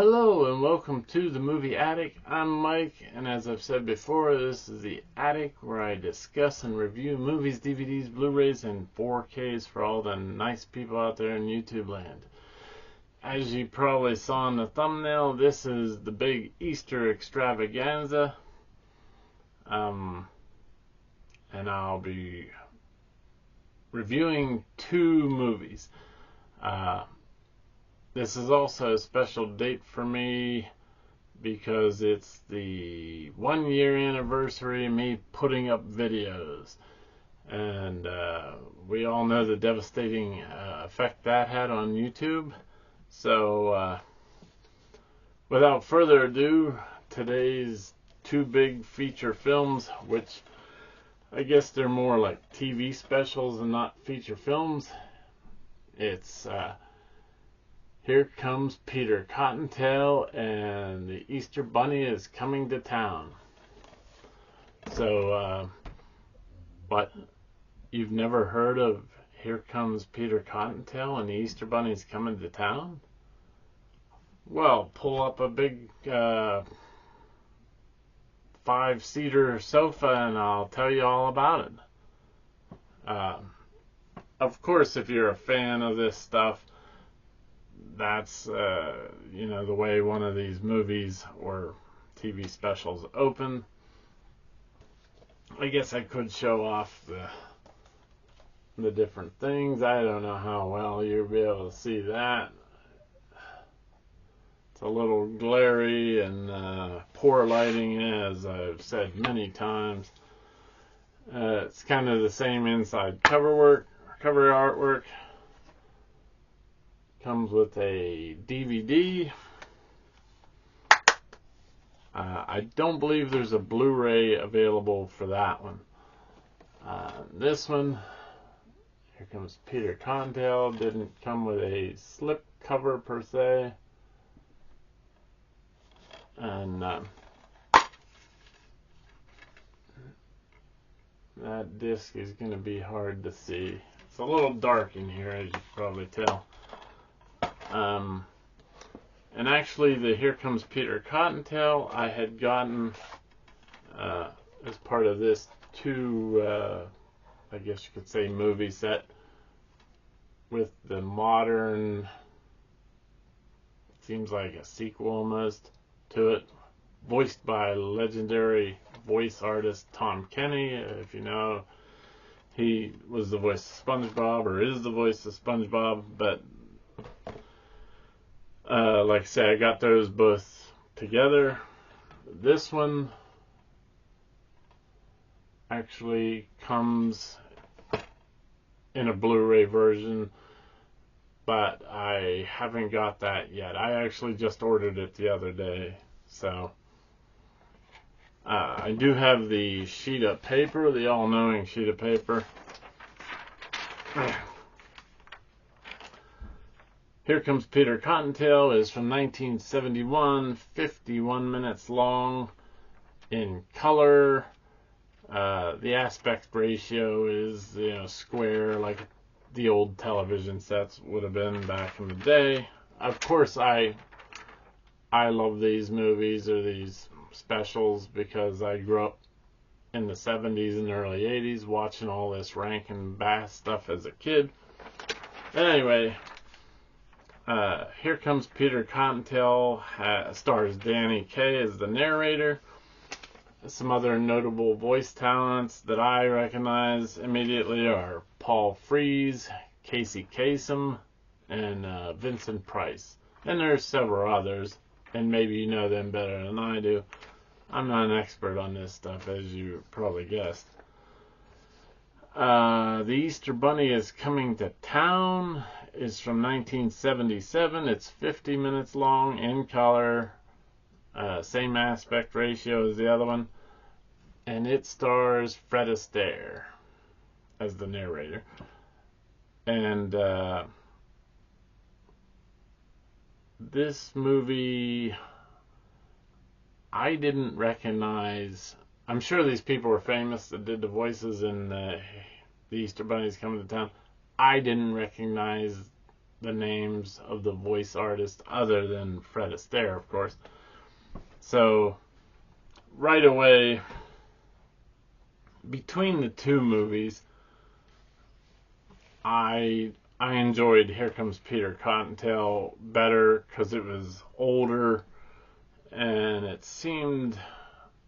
Hello and welcome to the Movie Attic. I'm Mike, and as I've said before, this is the Attic where I discuss and review movies, DVDs, Blu-rays, and 4Ks for all the nice people out there in YouTube land. As you probably saw in the thumbnail, this is the big Easter extravaganza. And I'll be reviewing two movies. This is also a special date for me because it's the 1 year anniversary of me putting up videos. And we all know the devastating effect that had on YouTube. So without further ado, today's two big feature films, which I guess they're more like TV specials and not feature films. It's Here Comes Peter Cottontail and the Easter Bunny is Coming to Town. So, what? You've never heard of Here Comes Peter Cottontail and the Easter Bunny is Coming to Town? Well, pull up a big 5-seater sofa and I'll tell you all about it. Of course, if you're a fan of this stuff, that's the way one of these movies or TV specials open. I guess I could show off the different things. I don't know how well you'll be able to see that. It's a little glary and poor lighting, as I've said many times. It's kind of the same inside cover artwork. Comes with a DVD. I don't believe there's a Blu-ray available for that one. This one, Here Comes Peter Cottontail, didn't come with a slip cover per se. And that disc is going to be hard to see. It's a little dark in here, as you can probably tell. And actually, the Here Comes Peter Cottontail I had gotten as part of this I guess you could say, movie set with the modern, seems like a sequel almost to it, voiced by legendary voice artist Tom Kenny. If you know, he was the voice of SpongeBob, or is the voice of SpongeBob, but like I say, I got those both together. This one actually comes in a Blu-ray version, but I haven't got that yet. I actually just ordered it the other day. So I do have the sheet of paper, the all-knowing sheet of paper. Here Comes Peter Cottontail is from 1971, 51 minutes long, in color. The aspect ratio is, square, like the old television sets would have been back in the day. Of course, I love these movies or these specials because I grew up in the 70s and early 80s watching all this Rankin Bass stuff as a kid. Anyway, Here Comes Peter Cottontail stars Danny Kaye as the narrator. Some other notable voice talents that I recognize immediately are Paul Frees, Casey Kasem, and Vincent Price. And there's several others, and maybe you know them better than I do. I'm not an expert on this stuff, as you probably guessed. The Easter Bunny is Coming to Town is from 1977. It's 50 minutes long, in color, same aspect ratio as the other one, and it stars Fred Astaire as the narrator. And this movie, I didn't recognize. I'm sure these people were famous that did the voices in the Easter Bunny's Coming to Town. I didn't recognize the names of the voice artists other than Fred Astaire, of course. So right away, between the two movies, I enjoyed Here Comes Peter Cottontail better because it was older and it seemed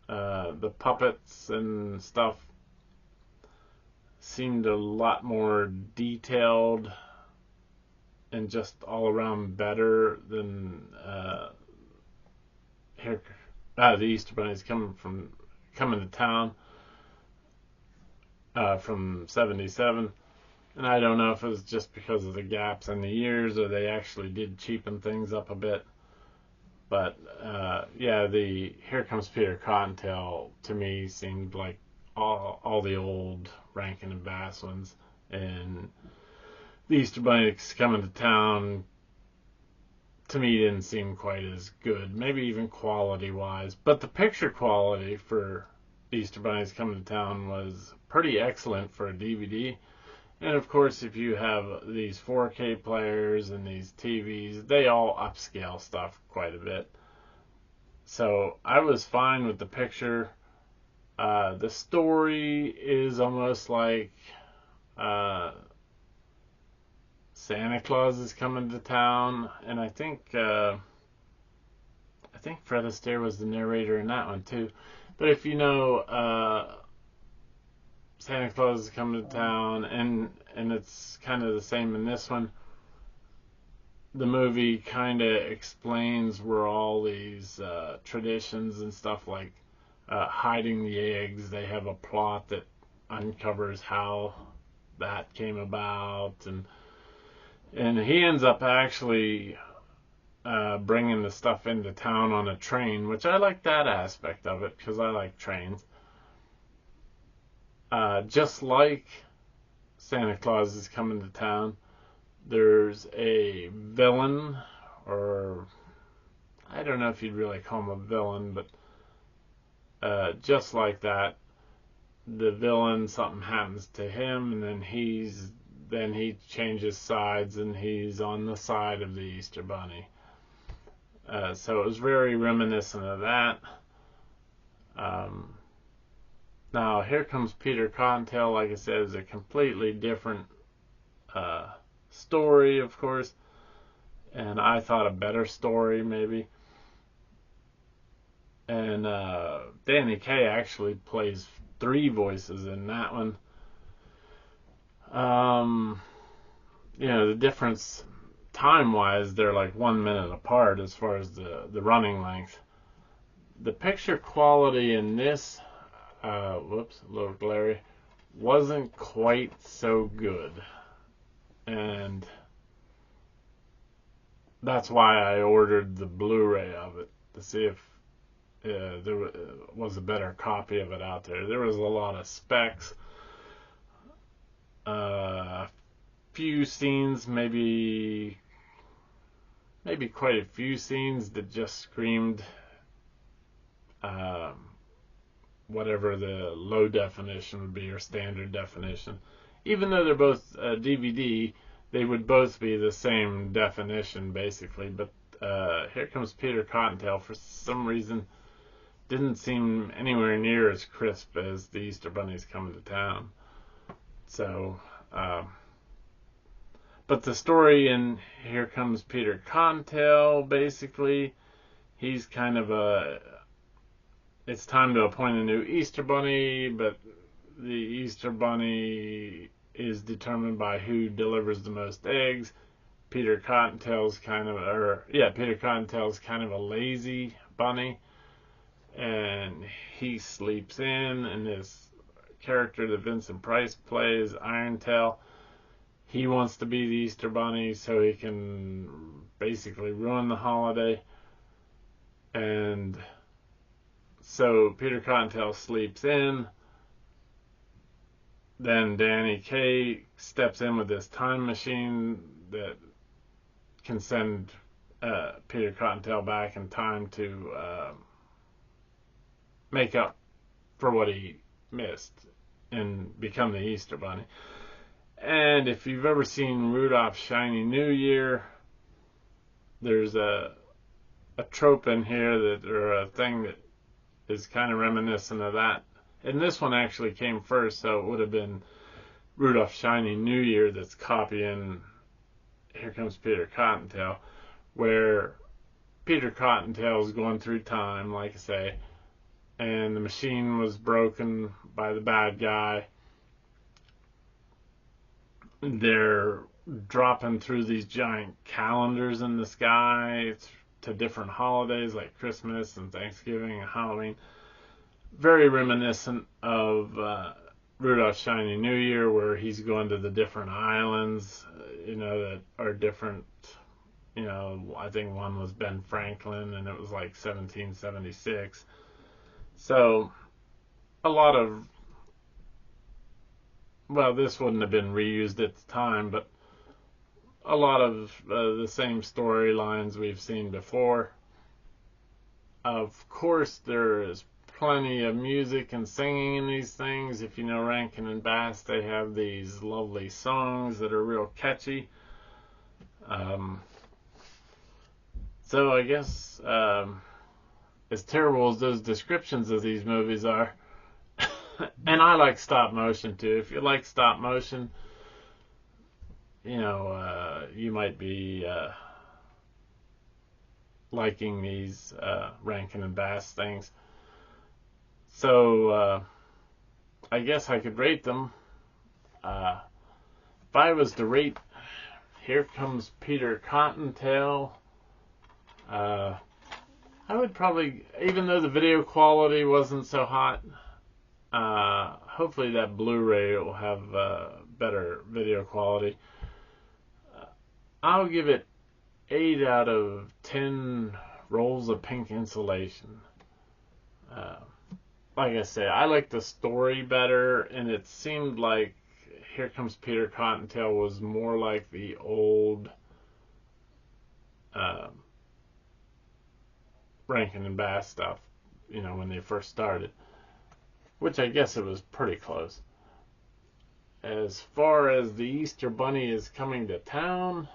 the puppets and stuff seemed a lot more detailed and just all around better than the Easter Bunny's coming to town from '77. And I don't know if it was just because of the gaps in the years or they actually did cheapen things up a bit. But the Here Comes Peter Cottontail to me seemed like all the old Rankin and Bass ones. And the Easter Bunny's coming to town to me didn't seem quite as good, maybe even quality wise. But the picture quality for Easter Bunny's Coming to Town was pretty excellent for a DVD. And of course, if you have these 4K players and these TVs, they all upscale stuff quite a bit. So I was fine with the picture. The story is almost like Santa Claus is coming to town, and I think Fred Astaire was the narrator in that one too. But if you know Santa Claus is coming to town, and it's kind of the same in this one. The movie kind of explains where all these traditions and stuff like hiding the eggs. They have a plot that uncovers how that came about, and he ends up actually bringing the stuff into town on a train, which I like that aspect of it because I like trains. Just like Santa Claus is Coming to Town, there's a villain, or I don't know if you'd really call him a villain, but just like that, the villain, something happens to him, and then he changes sides, and he's on the side of the Easter Bunny. So it was very reminiscent of that. Now, Here Comes Peter Cottontail, like I said, is a completely different story, of course, and I thought a better story, maybe. And Danny Kaye actually plays 3 voices in that one. The difference time-wise, they're like 1 minute apart as far as the running length. The picture quality in this a little glary, wasn't quite so good. And that's why I ordered the Blu-ray of it, to see if there was a better copy of it out there. There was a lot of specs. A few scenes, maybe quite a few scenes that just screamed whatever the low definition would be, or standard definition. Even though they're both DVD, they would both be the same definition basically. But Here Comes Peter Cottontail, for some reason, didn't seem anywhere near as crisp as the Easter Bunny's Coming to Town. So, but the story in Here Comes Peter Cottontail, basically, he's kind of it's time to appoint a new Easter Bunny, but the Easter Bunny is determined by who delivers the most eggs. Peter Cottontail's kind of a lazy bunny, and he sleeps in, and this character that Vincent Price plays, Irontail, he wants to be the Easter Bunny so he can basically ruin the holiday. And so Peter Cottontail sleeps in. Then Danny Kaye steps in with this time machine that can send Peter Cottontail back in time to make up for what he missed and become the Easter Bunny. And if you've ever seen Rudolph's Shiny New Year, there's a trope in here that, or a thing that is kind of reminiscent of that. And this one actually came first, so it would have been Rudolph's Shiny New Year that's copying Here Comes Peter Cottontail, where Peter Cottontail is going through time, like I say, and the machine was broken by the bad guy. They're dropping through these giant calendars in the sky to different holidays like Christmas and Thanksgiving and Halloween. Very reminiscent of Rudolph's Shiny New Year, where he's going to the different islands, that are different. I think one was Ben Franklin, and it was like 1776. So, a lot of, well, this wouldn't have been reused at the time, but a lot of the same storylines we've seen before. Of course, there is plenty of music and singing in these things. If you know Rankin and Bass, they have these lovely songs that are real catchy. So I guess, as terrible as those descriptions of these movies are, and I like stop motion too. If you like stop motion, you might be liking these Rankin and Bass things. So I guess I could rate them. If I was to rate Here Comes Peter Cottontail, I would probably, even though the video quality wasn't so hot, hopefully that Blu-ray will have better video quality. I'll give it 8 out of 10 rolls of pink insulation. Like I say, I like the story better, and it seemed like Here Comes Peter Cottontail was more like the old Rankin and Bass stuff, when they first started, which I guess it was pretty close. As far as the Easter Bunny is coming to town,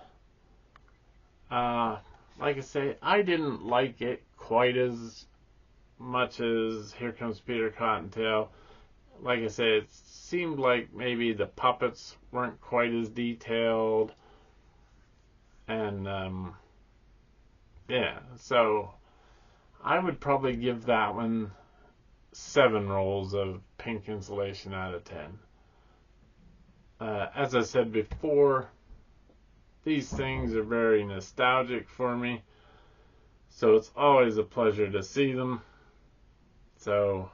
like I say, I didn't like it quite as much as Here Comes Peter Cottontail. Like I say, it seemed like maybe the puppets weren't quite as detailed, and so I would probably give that one 7 rolls of pink insulation out of 10. As I said before, these things are very nostalgic for me, so it's always a pleasure to see them. So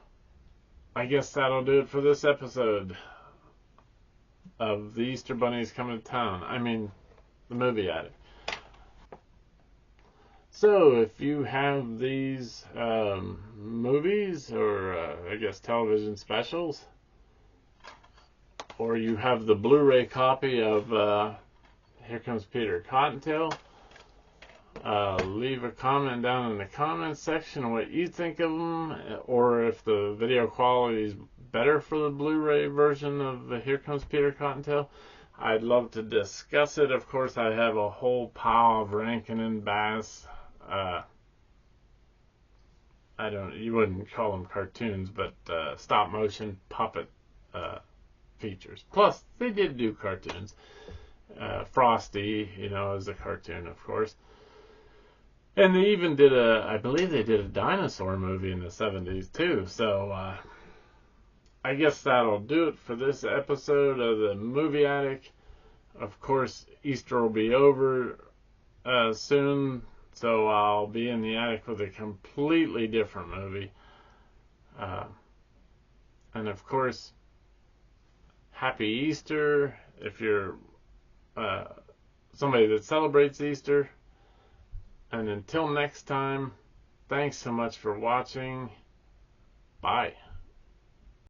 I guess that'll do it for this episode of The Easter Bunny's Coming to Town. I mean, the movie addict. So if you have these movies, or I guess television specials, or you have the Blu-ray copy of Here Comes Peter Cottontail, leave a comment down in the comments section on what you think of them, or if the video quality is better for the Blu-ray version of Here Comes Peter Cottontail. I'd love to discuss it. Of course, I have a whole pile of Rankin and Bass. You wouldn't call them cartoons, but stop motion puppet features. Plus, they did do cartoons. Frosty, is a cartoon, of course. And they even did I believe they did a dinosaur movie in the 70s too. So I guess that'll do it for this episode of the Movie Attic. Of course, Easter will be over soon, so I'll be in the attic with a completely different movie. And of course, Happy Easter if you're somebody that celebrates Easter. And until next time, thanks so much for watching. Bye.